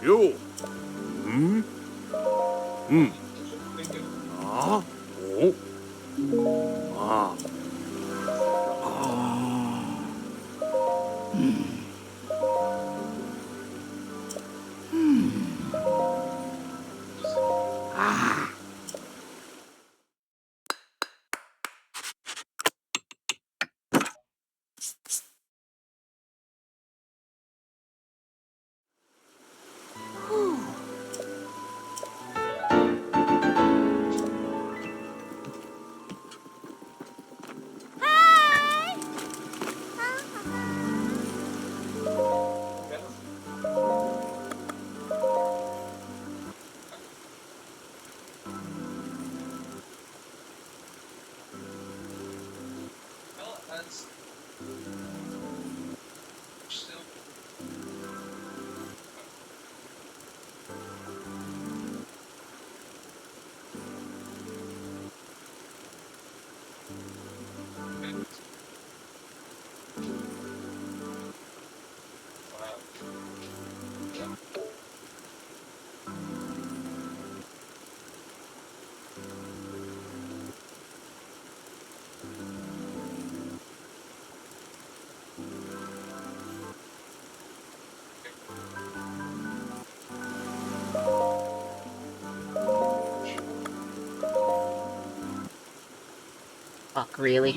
You. Hmm. Hmm. Ah. Oh. Ah. Ah. Fuck, really?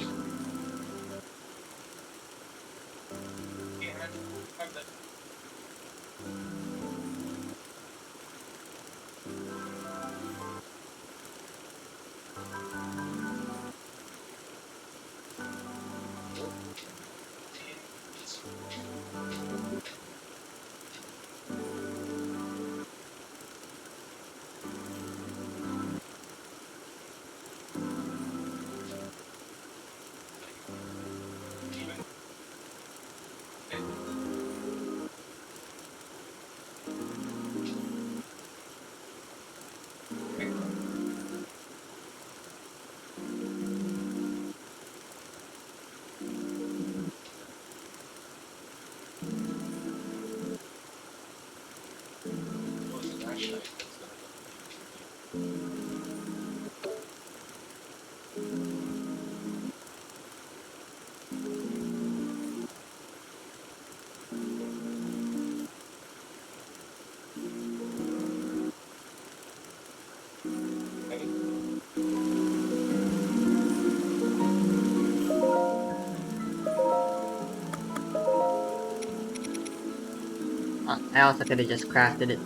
I also could have just crafted it.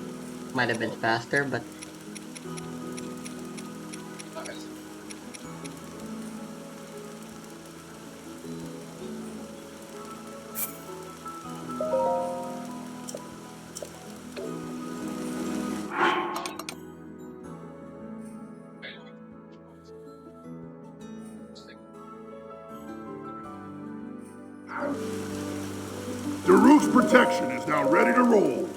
Might have been faster, but Daruk's protection is now ready to roll.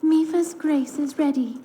Mifa's grace is ready.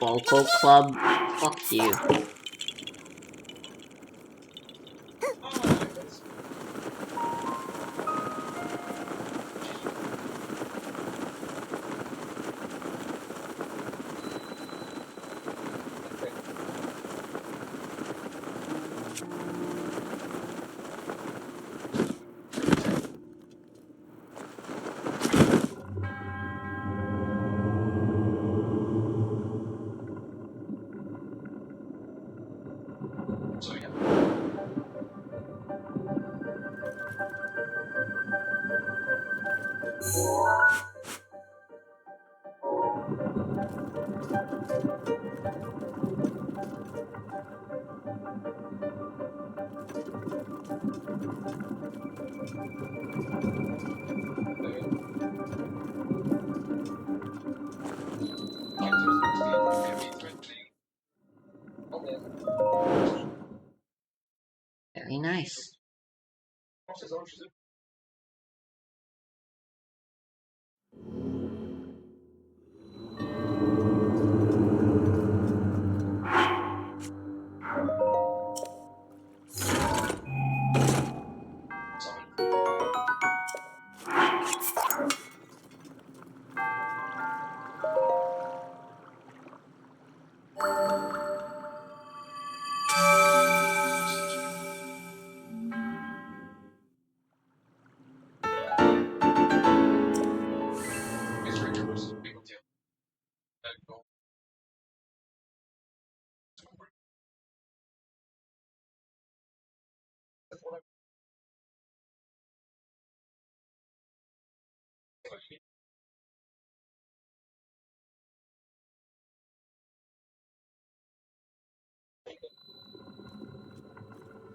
Balco Club? Fuck you. So yeah. Very nice.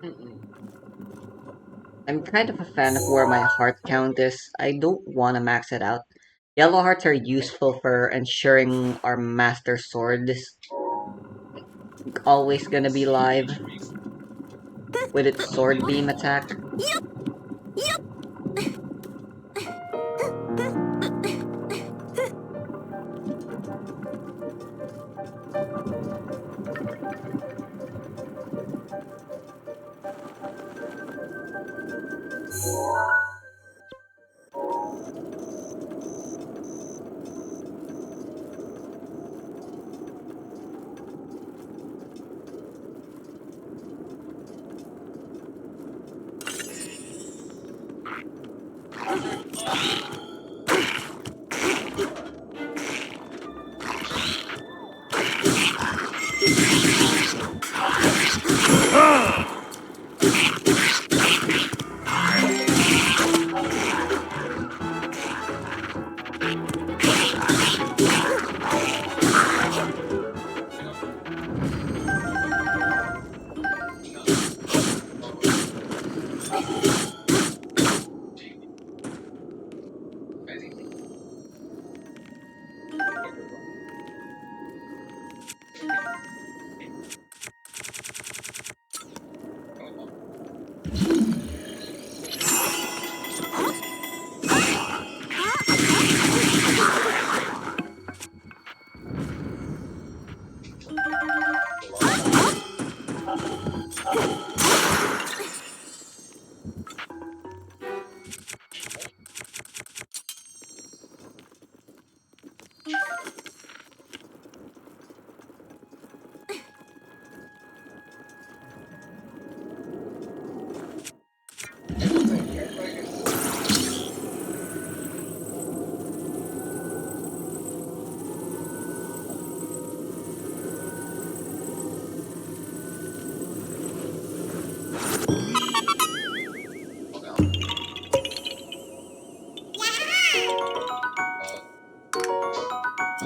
Mm-mm. I'm kind of a fan of where my heart count is. I don't want to max it out. Yellow hearts are useful for ensuring our master sword is always gonna be live with its sword beam attack.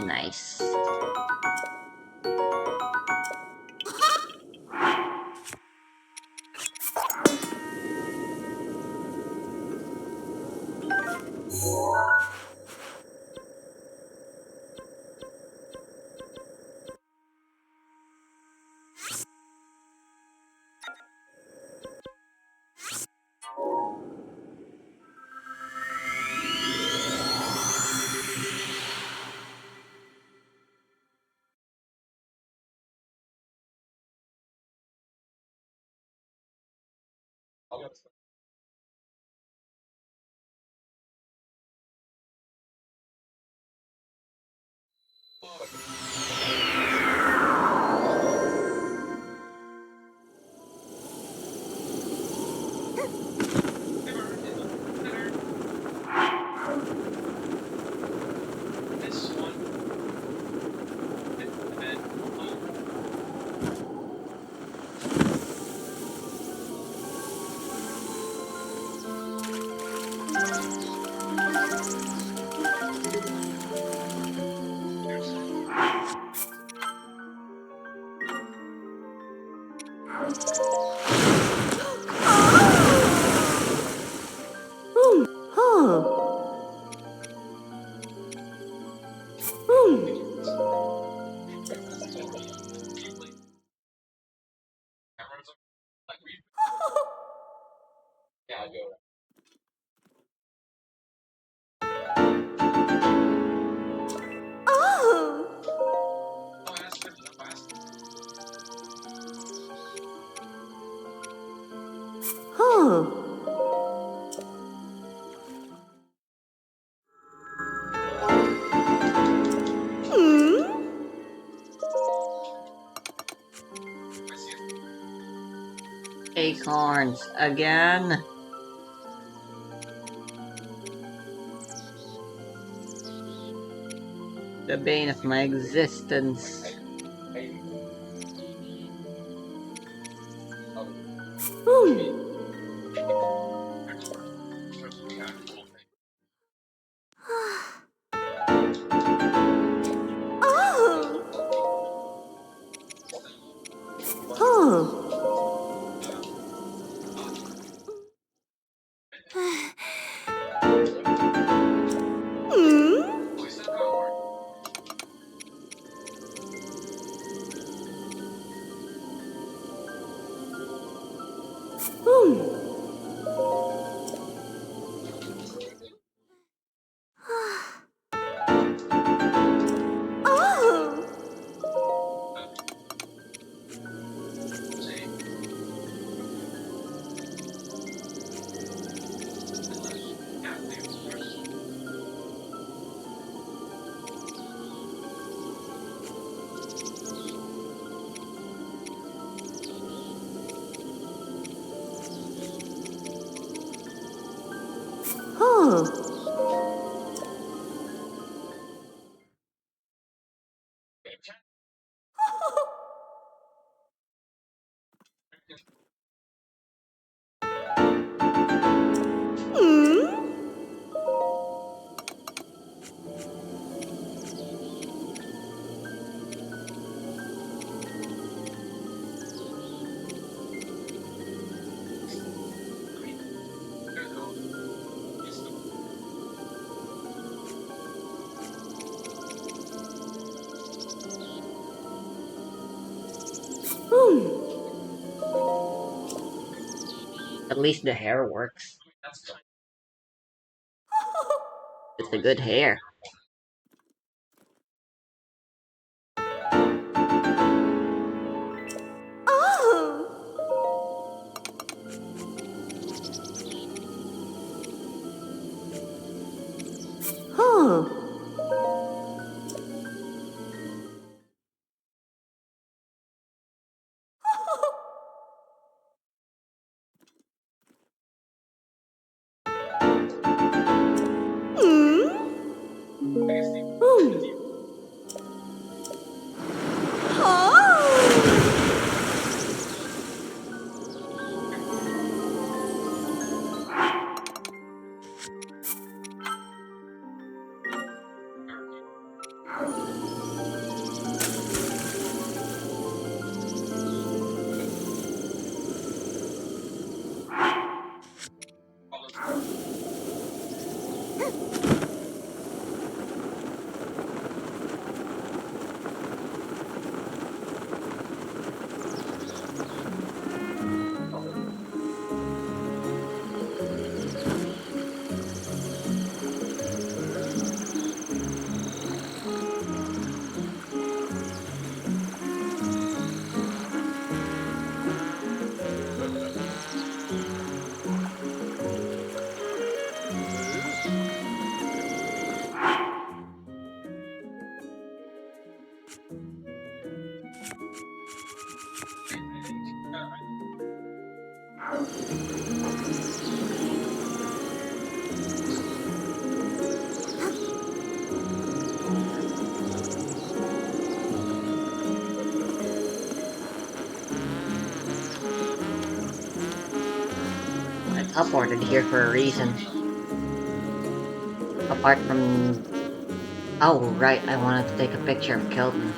Nice. This one. And then, yeah, I go. Oh, that's good enough. Acorns again. The bane of my existence. At least the hair works. It's a good hair. I teleported here for a reason. Apart from... Oh, right, I wanted to take a picture of Kelton.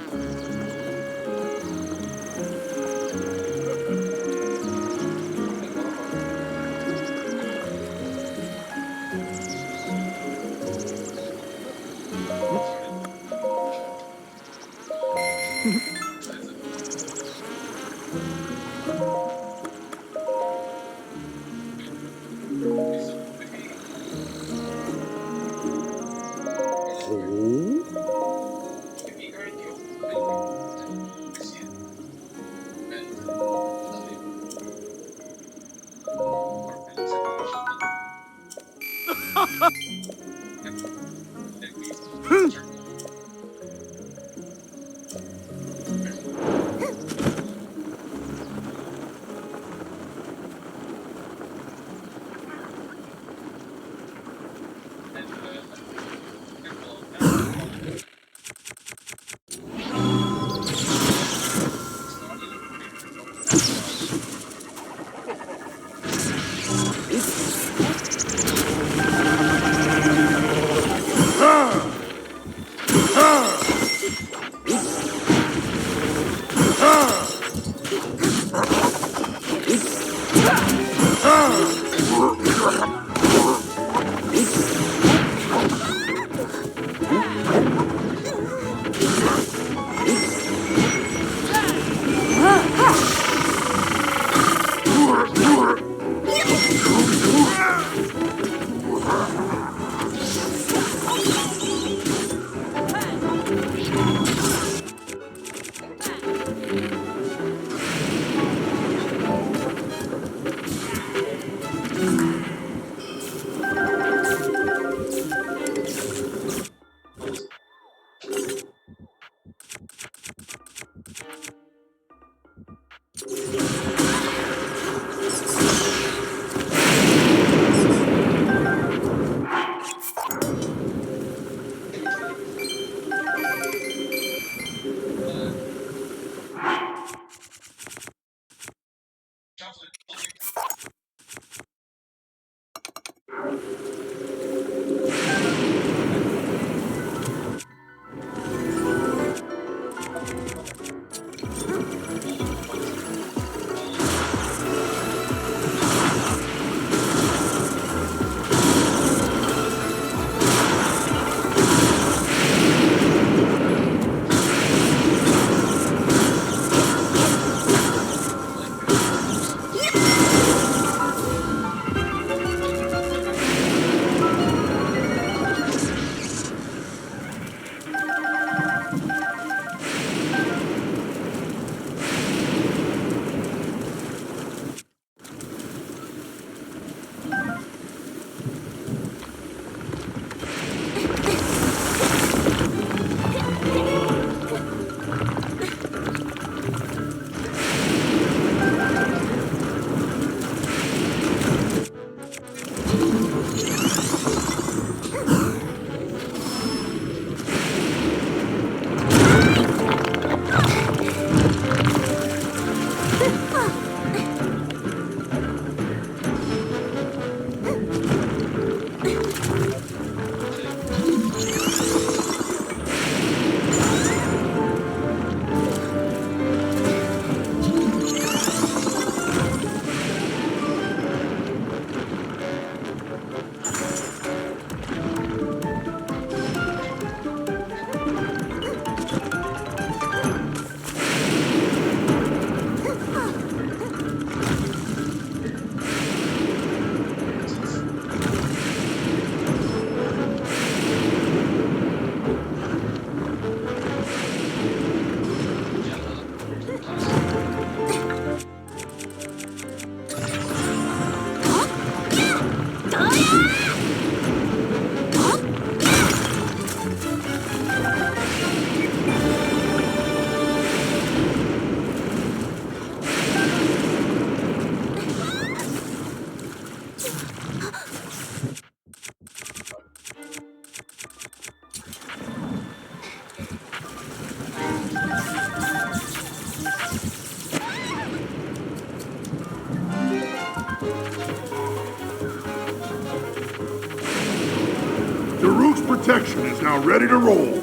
is now ready to roll.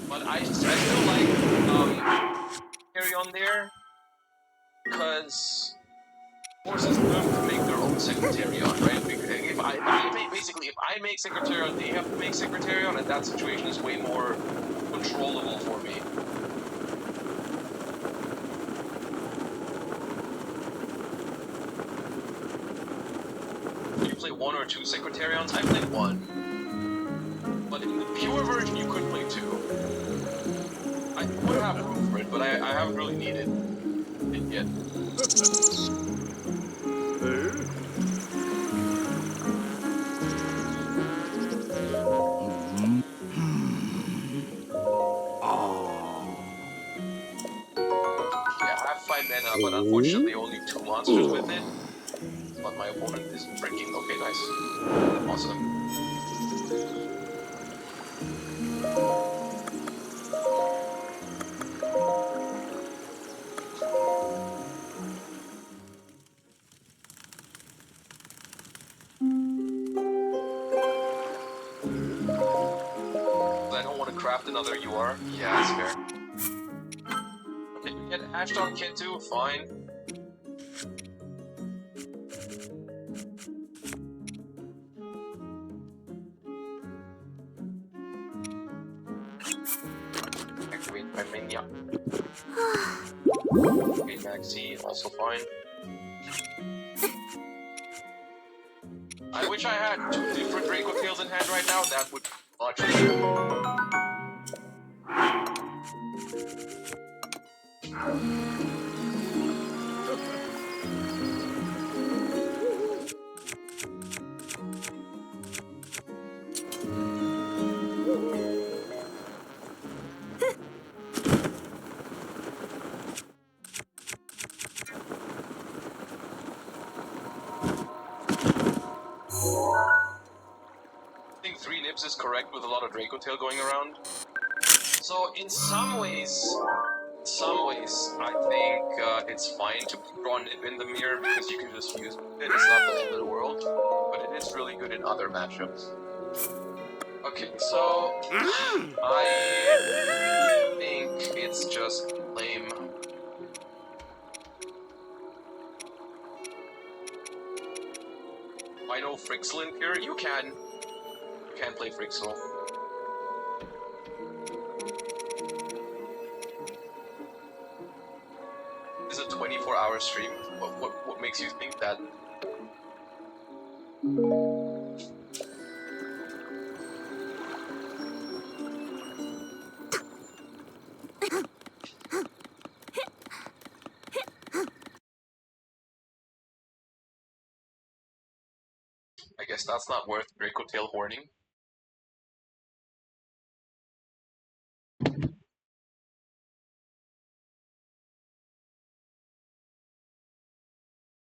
But I still like carry on there because forces them to make their own Secretarion, right? Because if I make, basically, if I make Secretarion, they have to make Secretarion, and that situation is way more controllable for me. You play 1 or 2 Secretarions? I played 1. But in the pure version, you could play 2. I would have room for it, but I haven't really needed it yet. Yeah, I have 5 mana, but unfortunately only 2 monsters with it. But my opponent is freaking okay, nice. Awesome. I don't want to craft another UR. Yeah, that's fair. Okay, we get Ashton Kid too, fine. Activate my Minya. Okay, Maxi, also fine. I wish I had 2 different Draco Tails in hand right now, that would be much better. I think 3 nips is correct with a lot of Draco Tail going around. So in some ways, I think it's fine to draw Nip in the mirror because you can just use it. It's not the end of the world, but it is really good in other matchups. Okay, so I think it's just lame. I know Frixel in here. You can play Frixel. This is a 24-hour stream. What makes you think that? I guess that's not worth Draco Tail horning.